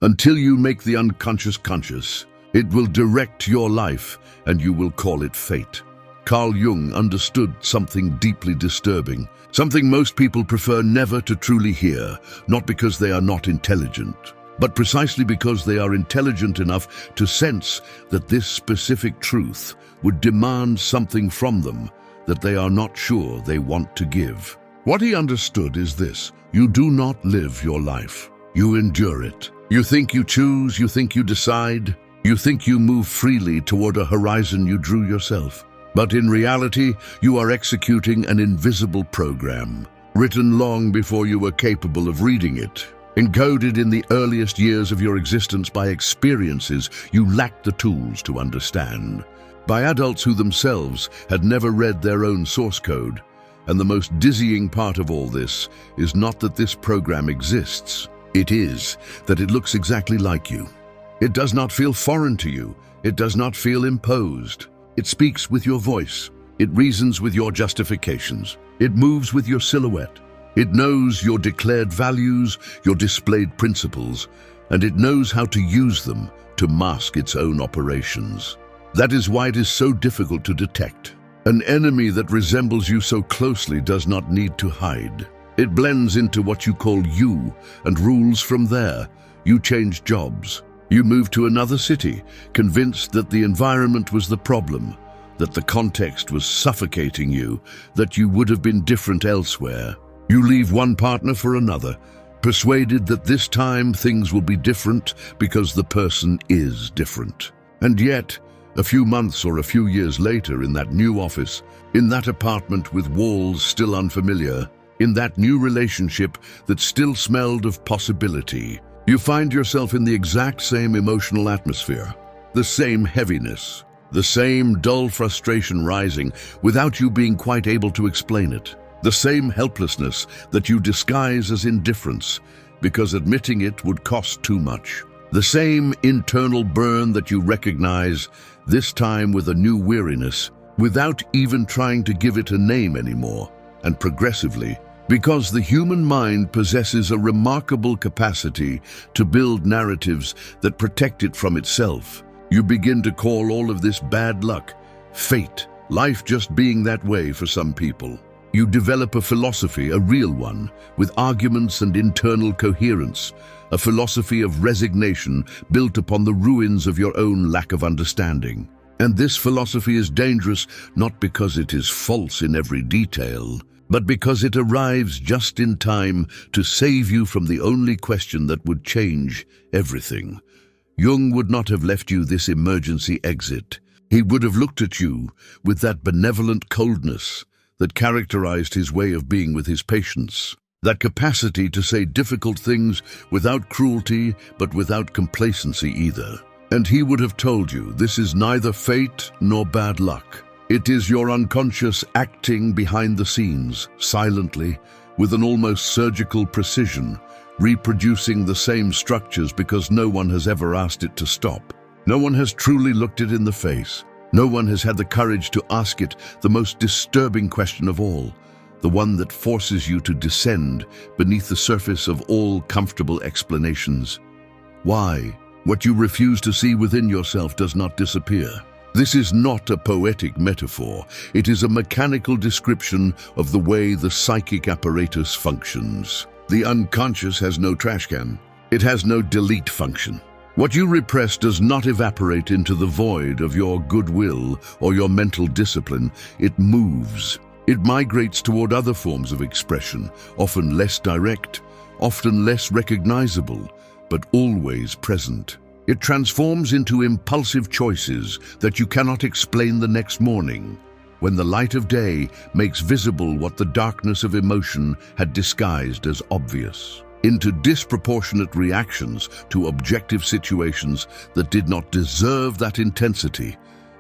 Until you make the unconscious conscious, it will direct your life and you will call it fate. Carl Jung understood something deeply disturbing, something most people prefer never to truly hear, not because they are not intelligent, but precisely because they are intelligent enough to sense that this specific truth would demand something from them that they are not sure they want to give. What he understood is this: you do not live your life, you endure it. You think you choose, you think you decide, you think you move freely toward a horizon you drew yourself. But in reality, you are executing an invisible program, written long before you were capable of reading it, encoded in the earliest years of your existence by experiences you lacked the tools to understand, by adults who themselves had never read their own source code. And the most dizzying part of all this is not that this program exists. It is that it looks exactly like you. It does not feel foreign to you. It does not feel imposed. It speaks with your voice. It reasons with your justifications. It moves with your silhouette. It knows your declared values, your displayed principles, and it knows how to use them to mask its own operations. That is why it is so difficult to detect. An enemy that resembles you so closely does not need to hide. It blends into what you call you and rules from there. You change jobs. You move to another city, convinced that the environment was the problem, that the context was suffocating you, that you would have been different elsewhere. You leave one partner for another, persuaded that this time things will be different because the person is different. And yet, a few months or a few years later, in that new office, in that apartment with walls still unfamiliar, in that new relationship that still smelled of possibility, you find yourself in the exact same emotional atmosphere, the same heaviness, the same dull frustration rising without you being quite able to explain it, the same helplessness that you disguise as indifference because admitting it would cost too much, the same internal burn that you recognize, this time with a new weariness, without even trying to give it a name anymore, and progressively, because the human mind possesses a remarkable capacity to build narratives that protect it from itself, you begin to call all of this bad luck, fate, life just being that way for some people. You develop a philosophy, a real one, with arguments and internal coherence, a philosophy of resignation built upon the ruins of your own lack of understanding. And this philosophy is dangerous not because it is false in every detail, but because it arrives just in time to save you from the only question that would change everything. Jung would not have left you this emergency exit. He would have looked at you with that benevolent coldness that characterized his way of being with his patients, that capacity to say difficult things without cruelty but without complacency either. And he would have told you this is neither fate nor bad luck. It is your unconscious acting behind the scenes, silently, with an almost surgical precision, reproducing the same structures because no one has ever asked it to stop. No one has truly looked it in the face. No one has had the courage to ask it the most disturbing question of all, the one that forces you to descend beneath the surface of all comfortable explanations. Why? What you refuse to see within yourself does not disappear. This is not a poetic metaphor. It is a mechanical description of the way the psychic apparatus functions. The unconscious has no trash can. It has no delete function. What you repress does not evaporate into the void of your goodwill or your mental discipline. It moves. It migrates toward other forms of expression, often less direct, often less recognizable, but always present. It transforms into impulsive choices that you cannot explain the next morning, when the light of day makes visible what the darkness of emotion had disguised as obvious, into disproportionate reactions to objective situations that did not deserve that intensity,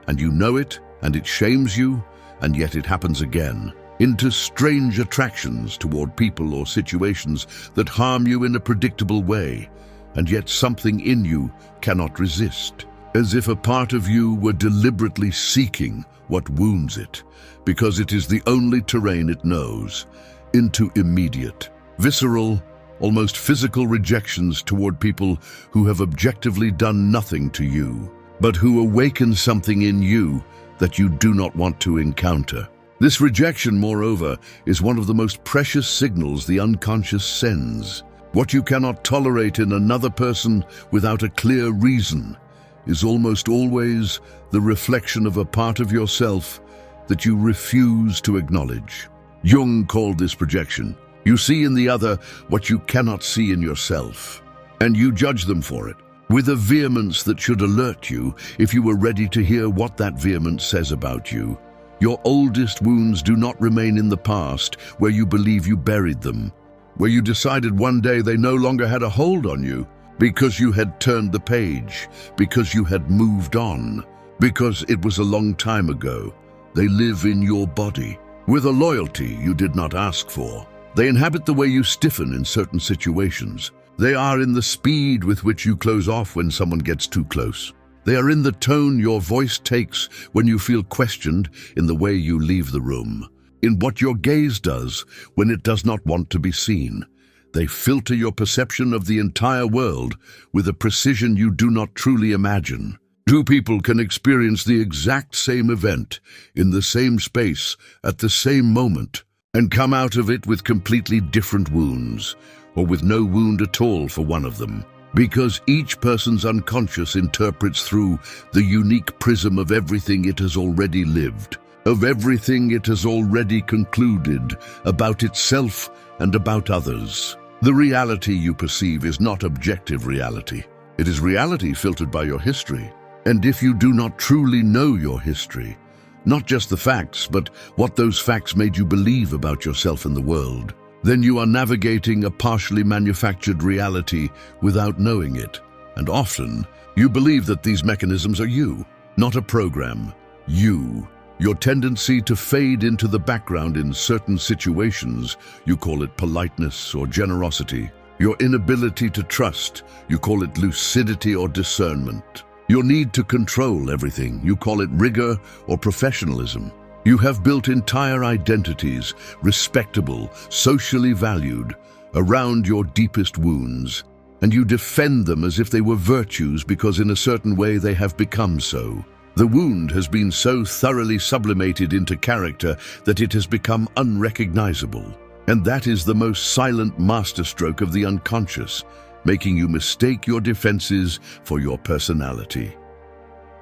and you know it, and it shames you, and yet it happens again, into strange attractions toward people or situations that harm you in a predictable way, and yet something in you cannot resist, as if a part of you were deliberately seeking what wounds it, because it is the only terrain it knows, into immediate, visceral, almost physical rejections toward people who have objectively done nothing to you, but who awaken something in you that you do not want to encounter. This rejection, moreover, is one of the most precious signals the unconscious sends. What you cannot tolerate in another person without a clear reason is almost always the reflection of a part of yourself that you refuse to acknowledge. Jung called this projection. You see in the other what you cannot see in yourself, and you judge them for it, with a vehemence that should alert you if you were ready to hear what that vehemence says about you. Your oldest wounds do not remain in the past, where you believe you buried them, where you decided one day they no longer had a hold on you, because you had turned the page, because you had moved on, because it was a long time ago. They live in your body, with a loyalty you did not ask for. They inhabit the way you stiffen in certain situations. They are in the speed with which you close off when someone gets too close. They are in the tone your voice takes when you feel questioned, in the way you leave the room, in what your gaze does when it does not want to be seen. They filter your perception of the entire world with a precision you do not truly imagine. Two people can experience the exact same event in the same space at the same moment and come out of it with completely different wounds, or with no wound at all for one of them, because each person's unconscious interprets through the unique prism of everything it has already lived, of everything it has already concluded about itself and about others. The reality you perceive is not objective reality. It is reality filtered by your history. And if you do not truly know your history, not just the facts, but what those facts made you believe about yourself and the world, then you are navigating a partially manufactured reality without knowing it. And often, you believe that these mechanisms are you, not a program. You. Your tendency to fade into the background in certain situations, you call it politeness or generosity. Your inability to trust, you call it lucidity or discernment. Your need to control everything, you call it rigor or professionalism. You have built entire identities, respectable, socially valued, around your deepest wounds, and you defend them as if they were virtues because in a certain way they have become so. The wound has been so thoroughly sublimated into character that it has become unrecognizable. And that is the most silent masterstroke of the unconscious, making you mistake your defenses for your personality.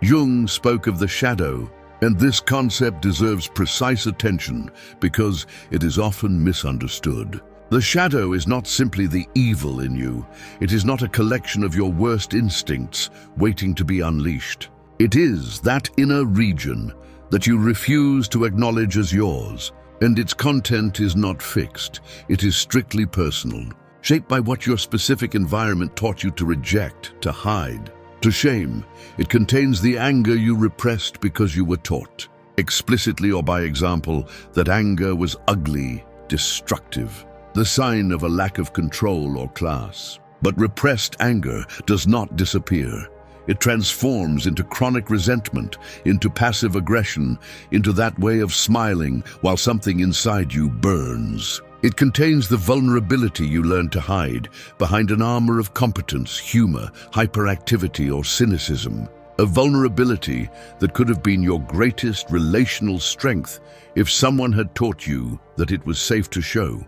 Jung spoke of the shadow, and this concept deserves precise attention because it is often misunderstood. The shadow is not simply the evil in you. It is not a collection of your worst instincts waiting to be unleashed. It is that inner region that you refuse to acknowledge as yours, and its content is not fixed. It is strictly personal, shaped by what your specific environment taught you to reject, to hide, to shame. It contains the anger you repressed because you were taught, explicitly or by example, that anger was ugly, destructive, the sign of a lack of control or class. But repressed anger does not disappear. It transforms into chronic resentment, into passive aggression, into that way of smiling while something inside you burns. It contains the vulnerability you learned to hide behind an armor of competence, humor, hyperactivity, or cynicism. A vulnerability that could have been your greatest relational strength if someone had taught you that it was safe to show.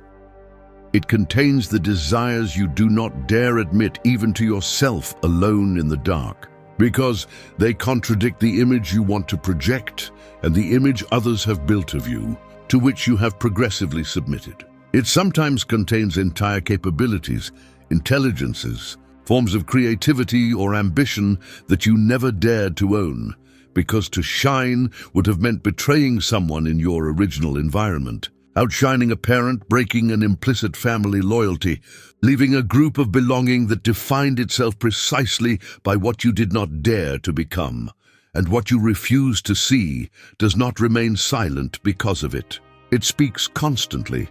It contains the desires you do not dare admit even to yourself alone in the dark, because they contradict the image you want to project and the image others have built of you, to which you have progressively submitted. It sometimes contains entire capabilities, intelligences, forms of creativity or ambition that you never dared to own, because to shine would have meant betraying someone in your original environment, outshining a parent, breaking an implicit family loyalty, leaving a group of belonging that defined itself precisely by what you did not dare to become, and what you refuse to see does not remain silent because of it. It speaks constantly,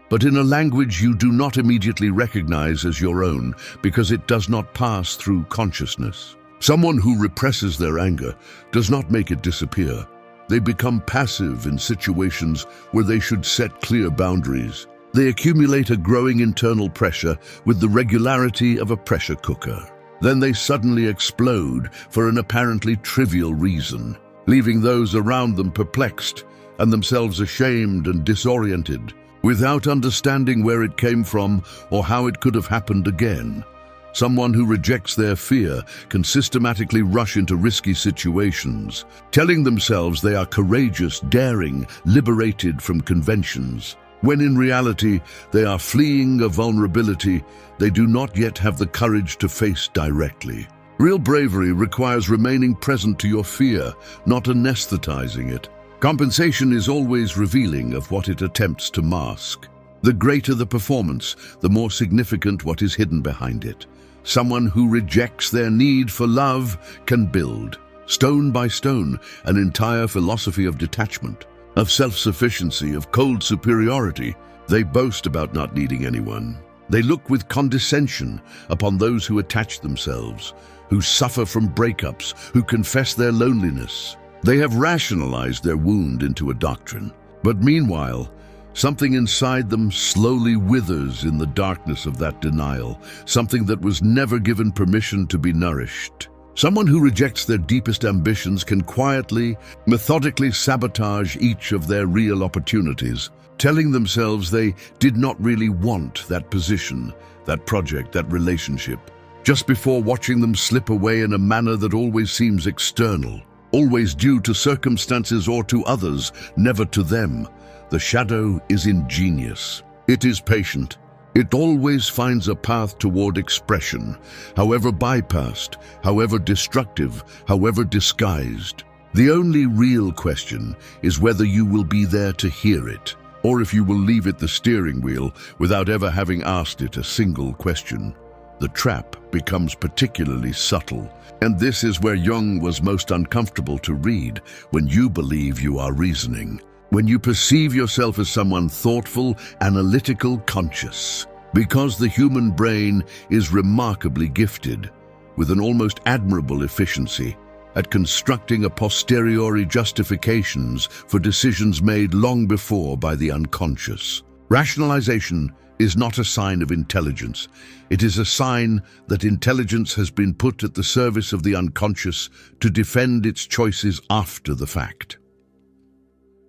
but in a language you do not immediately recognize as your own because it does not pass through consciousness. Someone who represses their anger does not make it disappear. They become passive in situations where they should set clear boundaries. They accumulate a growing internal pressure with the regularity of a pressure cooker. Then they suddenly explode for an apparently trivial reason, leaving those around them perplexed and themselves ashamed and disoriented, without understanding where it came from or how it could have happened again. Someone who rejects their fear can systematically rush into risky situations, telling themselves they are courageous, daring, liberated from conventions, when in reality they are fleeing a vulnerability they do not yet have the courage to face directly. Real bravery requires remaining present to your fear, not anesthetizing it. Compensation is always revealing of what it attempts to mask. The greater the performance, the more significant what is hidden behind it. Someone who rejects their need for love can build, stone by stone, an entire philosophy of detachment, of self-sufficiency, of cold superiority. They boast about not needing anyone. They look with condescension upon those who attach themselves, who suffer from breakups, who confess their loneliness. They have rationalized their wound into a doctrine. But meanwhile, something inside them slowly withers in the darkness of that denial, something that was never given permission to be nourished. Someone who rejects their deepest ambitions can quietly, methodically sabotage each of their real opportunities, telling themselves they did not really want that position, that project, that relationship, just before watching them slip away in a manner that always seems external, always due to circumstances or to others, never to them. The shadow is ingenious. It is patient. It always finds a path toward expression, however bypassed, however destructive, however disguised. The only real question is whether you will be there to hear it, or if you will leave it the steering wheel without ever having asked it a single question. The trap becomes particularly subtle, and this is where Jung was most uncomfortable to read, when you believe you are reasoning. When you perceive yourself as someone thoughtful, analytical, conscious. Because the human brain is remarkably gifted, with an almost admirable efficiency, at constructing a posteriori justifications for decisions made long before by the unconscious. Rationalization is not a sign of intelligence. It is a sign that intelligence has been put at the service of the unconscious to defend its choices after the fact.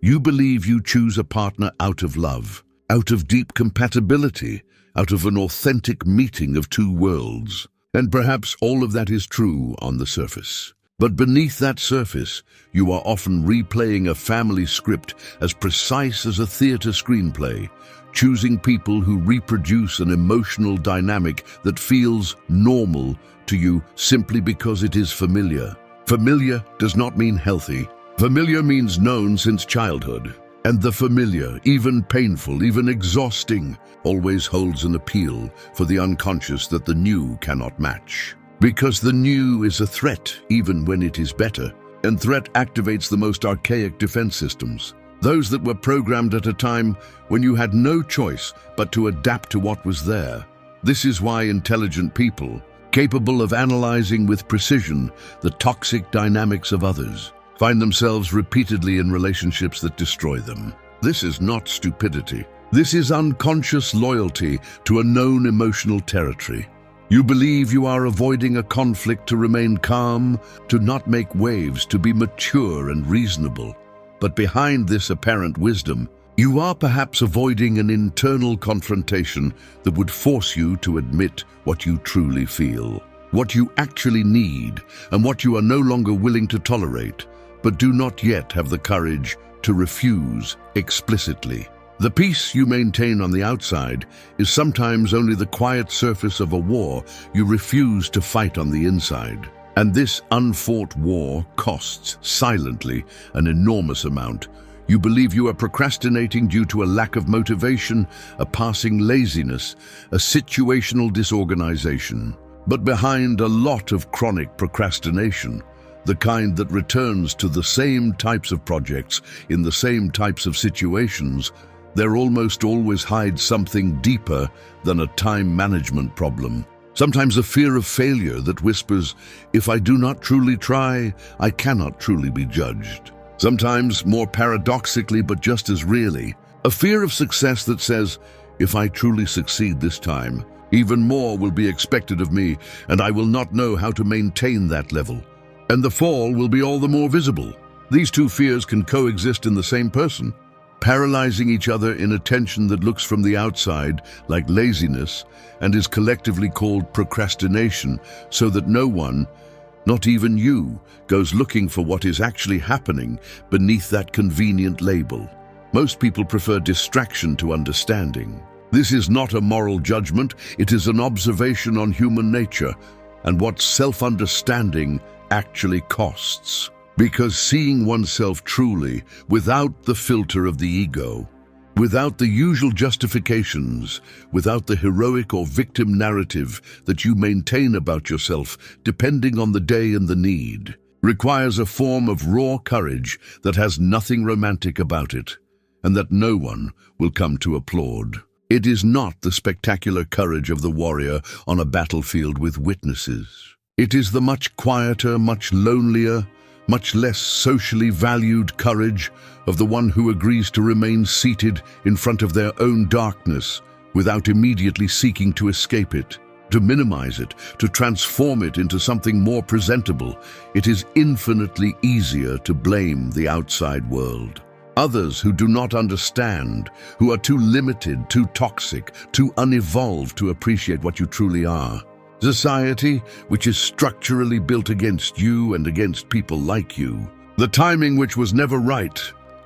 You believe you choose a partner out of love, out of deep compatibility, out of an authentic meeting of two worlds. And perhaps all of that is true on the surface. But beneath that surface, you are often replaying a family script as precise as a theater screenplay, choosing people who reproduce an emotional dynamic that feels normal to you simply because it is familiar. Familiar does not mean healthy. Familiar means known since childhood. And the familiar, even painful, even exhausting, always holds an appeal for the unconscious that the new cannot match. Because the new is a threat even when it is better, and threat activates the most archaic defense systems. Those that were programmed at a time when you had no choice but to adapt to what was there. This is why intelligent people, capable of analyzing with precision the toxic dynamics of others, find themselves repeatedly in relationships that destroy them. This is not stupidity. This is unconscious loyalty to a known emotional territory. You believe you are avoiding a conflict to remain calm, to not make waves, to be mature and reasonable. But behind this apparent wisdom, you are perhaps avoiding an internal confrontation that would force you to admit what you truly feel, what you actually need, and what you are no longer willing to tolerate, but do not yet have the courage to refuse explicitly. The peace you maintain on the outside is sometimes only the quiet surface of a war you refuse to fight on the inside. And this unfought war costs, silently, an enormous amount. You believe you are procrastinating due to a lack of motivation, a passing laziness, a situational disorganization. But behind a lot of chronic procrastination, the kind that returns to the same types of projects in the same types of situations, there almost always hides something deeper than a time management problem. Sometimes a fear of failure that whispers, if I do not truly try, I cannot truly be judged. Sometimes, more paradoxically but just as really, a fear of success that says, If I truly succeed this time, even more will be expected of me, and I will not know how to maintain that level. And the fall will be all the more visible. These two fears can coexist in the same person, paralyzing each other in a tension that looks from the outside like laziness and is collectively called procrastination, so that no one, not even you, goes looking for what is actually happening beneath that convenient label. Most people prefer distraction to understanding. This is not a moral judgment, it is an observation on human nature and what self-understanding actually costs. Because seeing oneself truly, without the filter of the ego, without the usual justifications, without the heroic or victim narrative that you maintain about yourself, depending on the day and the need, requires a form of raw courage that has nothing romantic about it, and that no one will come to applaud. It is not the spectacular courage of the warrior on a battlefield with witnesses. It is the much quieter, much lonelier, much less socially valued courage of the one who agrees to remain seated in front of their own darkness without immediately seeking to escape it, to minimize it, to transform it into something more presentable. It is infinitely easier to blame the outside world. Others who do not understand, who are too limited, too toxic, too unevolved to appreciate what you truly are. Society, which is structurally built against you and against people like you. The timing which was never right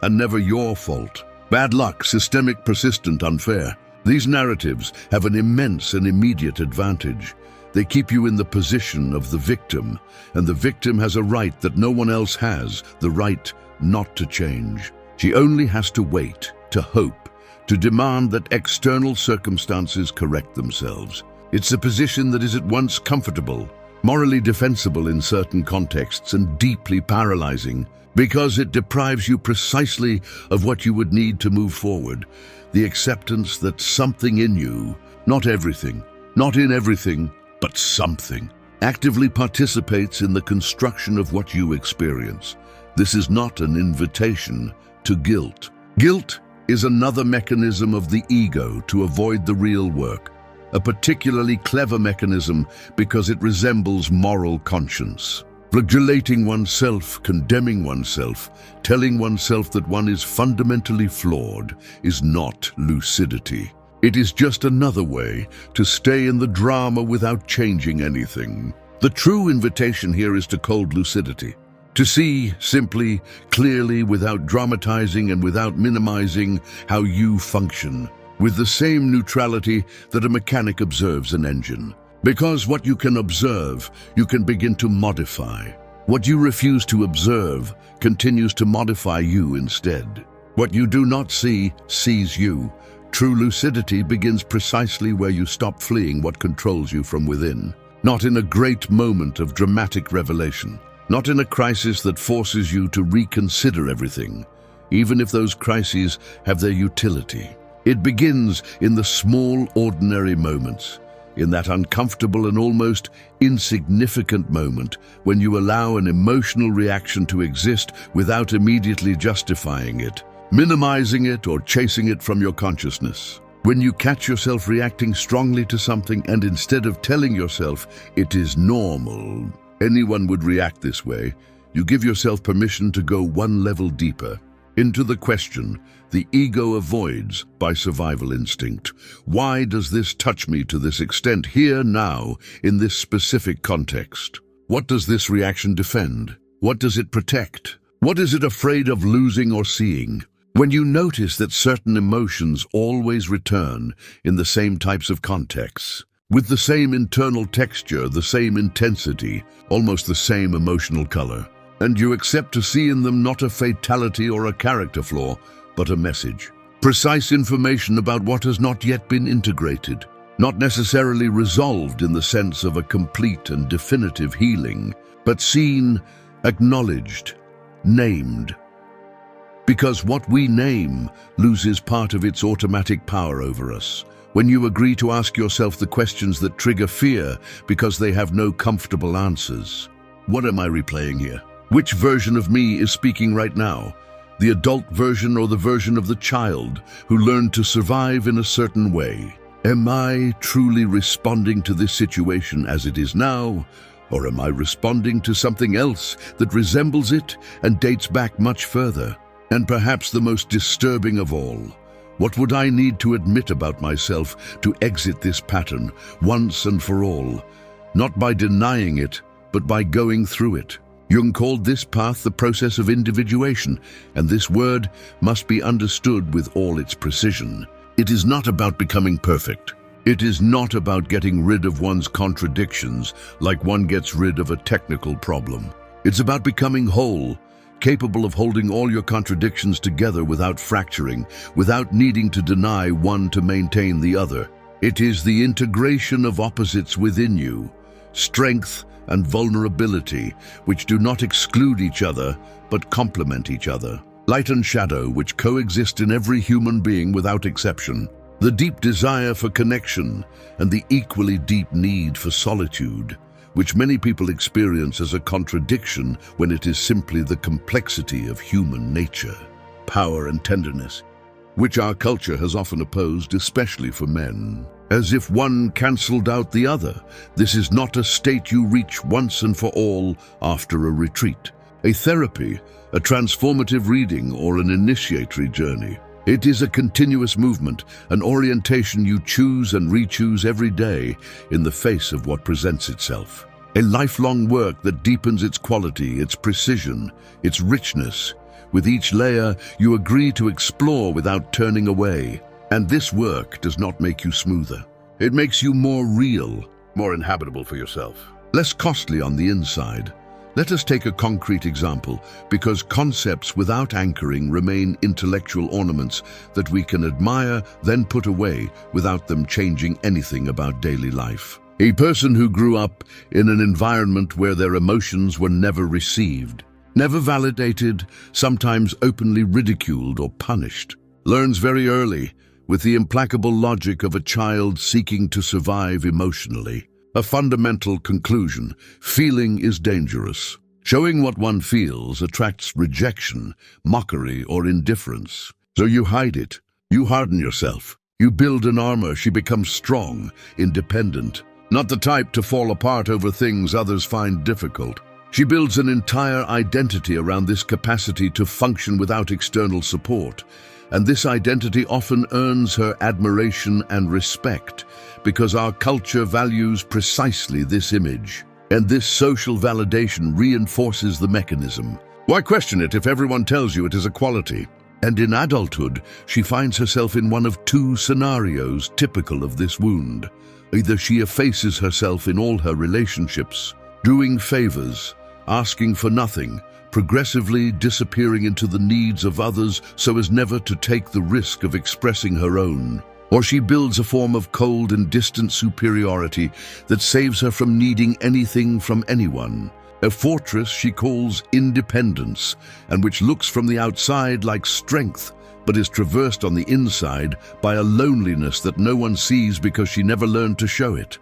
and never your fault. Bad luck, systemic, persistent, unfair. These narratives have an immense and immediate advantage. They keep you in the position of the victim, and the victim has a right that no one else has, the right not to change. She only has to wait, to hope, to demand that external circumstances correct themselves. It's a position that is at once comfortable, morally defensible in certain contexts, and deeply paralyzing, because it deprives you precisely of what you would need to move forward, the acceptance that something in you, not everything, not in everything, but something, actively participates in the construction of what you experience. This is not an invitation to guilt. Guilt is another mechanism of the ego to avoid the real work. A particularly clever mechanism because it resembles moral conscience. Flagellating oneself, condemning oneself, telling oneself that one is fundamentally flawed is not lucidity. It is just another way to stay in the drama without changing anything. The true invitation here is to cold lucidity. To see simply, clearly, without dramatizing and without minimizing how you function, with the same neutrality that a mechanic observes an engine. Because what you can observe, you can begin to modify. What you refuse to observe continues to modify you instead. What you do not see, sees you. True lucidity begins precisely where you stop fleeing what controls you from within. Not in a great moment of dramatic revelation. Not in a crisis that forces you to reconsider everything, even if those crises have their utility. It begins in the small, ordinary moments, in that uncomfortable and almost insignificant moment when you allow an emotional reaction to exist without immediately justifying it, minimizing it, or chasing it from your consciousness. When you catch yourself reacting strongly to something and instead of telling yourself it is normal, anyone would react this way, you give yourself permission to go one level deeper, into the question the ego avoids by survival instinct. Why does this touch me to this extent here, now, in this specific context? What does this reaction defend? What does it protect? What is it afraid of losing or seeing? When you notice that certain emotions always return in the same types of contexts, with the same internal texture, the same intensity, almost the same emotional color, and you accept to see in them not a fatality or a character flaw, but a message. Precise information about what has not yet been integrated, not necessarily resolved in the sense of a complete and definitive healing, but seen, acknowledged, named. Because what we name loses part of its automatic power over us. When you agree to ask yourself the questions that trigger fear because they have no comfortable answers. What am I replaying here? Which version of me is speaking right now? the adult version or the version of the child who learned to survive in a certain way? Am I truly responding to this situation as it is now, or am I responding to something else that resembles it and dates back much further? And perhaps the most disturbing of all, what would I need to admit about myself to exit this pattern once and for all? Not by denying it, but by going through it. Jung called this path the process of individuation, and this word must be understood with all its precision. It is not about becoming perfect. It is not about getting rid of one's contradictions like one gets rid of a technical problem. It's about becoming whole, capable of holding all your contradictions together without fracturing, without needing to deny one to maintain the other. It is the integration of opposites within you, strength and vulnerability, which do not exclude each other, but complement each other. Light and shadow, which coexist in every human being without exception. The deep desire for connection and the equally deep need for solitude, which many people experience as a contradiction when it is simply the complexity of human nature. Power and tenderness, which our culture has often opposed, especially for men, as if one cancelled out the other. This is not a state you reach once and for all after a retreat, a therapy, a transformative reading, or an initiatory journey. It is a continuous movement, an orientation you choose and re-choose every day in the face of what presents itself. A lifelong work that deepens its quality, its precision, its richness. With each layer, you agree to explore without turning away. And this work does not make you smoother. It makes you more real, more inhabitable for yourself, less costly on the inside. Let us take a concrete example, because concepts without anchoring remain intellectual ornaments that we can admire, then put away without them changing anything about daily life. A person who grew up in an environment where their emotions were never received, never validated, sometimes openly ridiculed or punished, learns very early, with the implacable logic of a child seeking to survive emotionally, a fundamental conclusion: feeling is dangerous. Showing what one feels attracts rejection, mockery, or indifference. So you hide it. You harden yourself. You build an armor. She becomes strong, independent, not the type to fall apart over things others find difficult. She builds an entire identity around this capacity to function without external support. And this identity often earns her admiration and respect, because our culture values precisely this image. And this social validation reinforces the mechanism. Why question it if everyone tells you it is a quality? And in adulthood, she finds herself in one of two scenarios typical of this wound. Either she effaces herself in all her relationships, doing favors, asking for nothing, progressively disappearing into the needs of others so as never to take the risk of expressing her own. Or she builds a form of cold and distant superiority that saves her from needing anything from anyone. A fortress she calls independence, and which looks from the outside like strength, but is traversed on the inside by a loneliness that no one sees because she never learned to show it.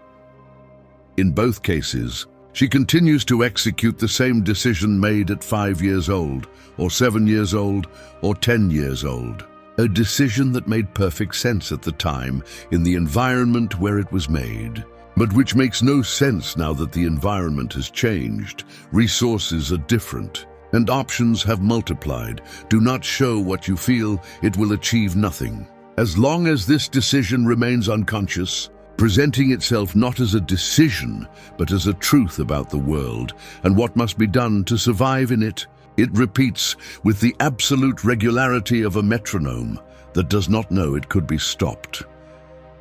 In both cases, she continues to execute the same decision made at 5 years old, or 7 years old, or 10 years old. A decision that made perfect sense at the time, in the environment where it was made, but which makes no sense now that the environment has changed, resources are different, and options have multiplied. Do not show what you feel, it will achieve nothing. As long as this decision remains unconscious, presenting itself not as a decision, but as a truth about the world and what must be done to survive in it, it repeats with the absolute regularity of a metronome that does not know it could be stopped.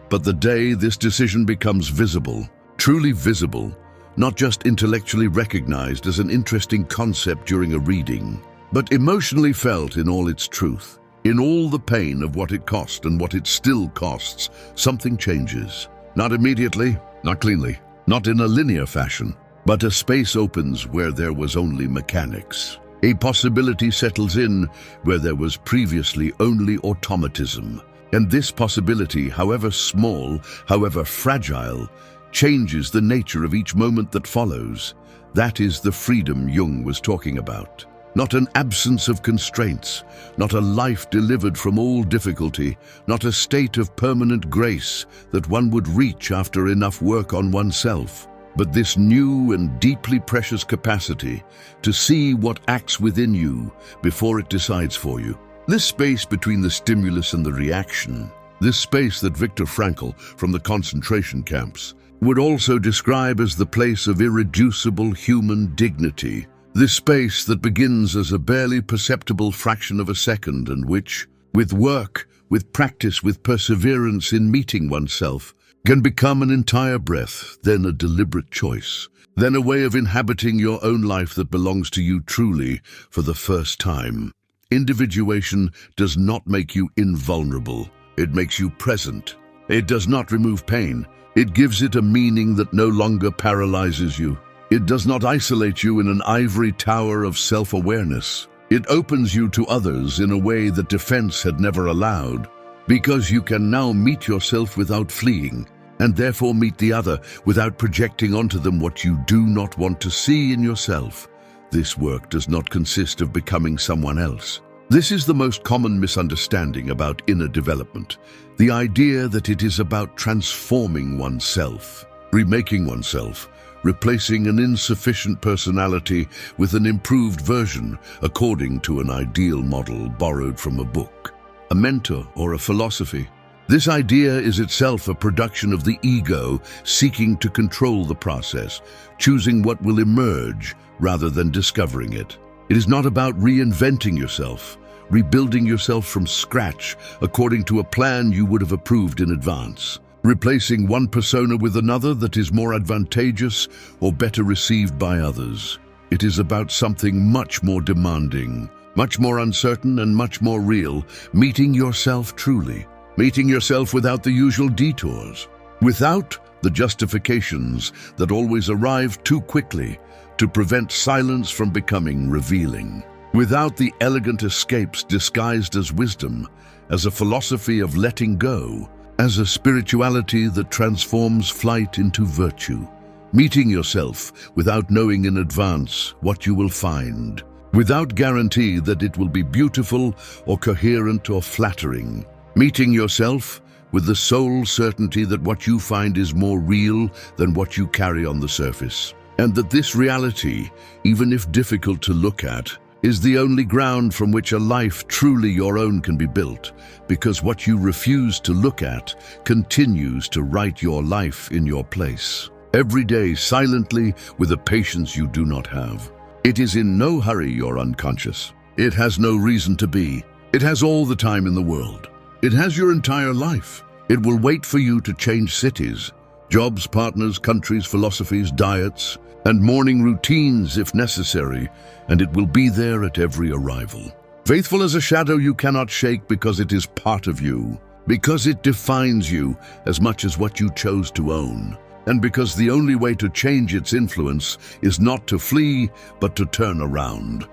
But the day this decision becomes visible, truly visible, not just intellectually recognized as an interesting concept during a reading, but emotionally felt in all its truth, in all the pain of what it cost and what it still costs, something changes. Not immediately, not cleanly, not in a linear fashion, but a space opens where there was only mechanics. A possibility settles in where there was previously only automatism. And this possibility, however small, however fragile, changes the nature of each moment that follows. That is the freedom Jung was talking about. not an absence of constraints, not a life delivered from all difficulty, not a state of permanent grace that one would reach after enough work on oneself, but this new and deeply precious capacity to see what acts within you before it decides for you. This space between the stimulus and the reaction, this space that Viktor Frankl from the concentration camps would also describe as the place of irreducible human dignity, this space that begins as a barely perceptible fraction of a second and which, with work, with practice, with perseverance in meeting oneself, can become an entire breath, then a deliberate choice, then a way of inhabiting your own life that belongs to you truly for the first time. Individuation does not make you invulnerable. It makes you present. It does not remove pain. It gives it a meaning that no longer paralyzes you. It does not isolate you in an ivory tower of self-awareness. It opens you to others in a way that defense had never allowed, because you can now meet yourself without fleeing, and therefore meet the other without projecting onto them what you do not want to see in yourself. This work does not consist of becoming someone else. This is the most common misunderstanding about inner development, the idea that it is about transforming oneself, remaking oneself, replacing an insufficient personality with an improved version according to an ideal model borrowed from a book, a mentor, or a philosophy. This idea is itself a production of the ego seeking to control the process, choosing what will emerge rather than discovering it. It is not about reinventing yourself, rebuilding yourself from scratch according to a plan you would have approved in advance, replacing one persona with another that is more advantageous or better received by others. It is about something much more demanding, much more uncertain and much more real, meeting yourself truly. Meeting yourself without the usual detours, without the justifications that always arrive too quickly to prevent silence from becoming revealing, without the elegant escapes disguised as wisdom, as a philosophy of letting go, as a spirituality that transforms flight into virtue. Meeting yourself without knowing in advance what you will find, without guarantee that it will be beautiful or coherent or flattering. Meeting yourself with the sole certainty that what you find is more real than what you carry on the surface, and that this reality, even if difficult to look at, is the only ground from which a life truly your own can be built, because what you refuse to look at continues to write your life in your place, every day silently with a patience you do not have. It is in no hurry you're unconscious. It has no reason to be. It has all the time in the world. It has your entire life. It will wait for you to change cities, jobs, partners, countries, philosophies, diets, and morning routines if necessary, and it will be there at every arrival. Faithful as a shadow you cannot shake because it is part of you, because it defines you as much as what you chose to own, and because the only way to change its influence is not to flee, but to turn around.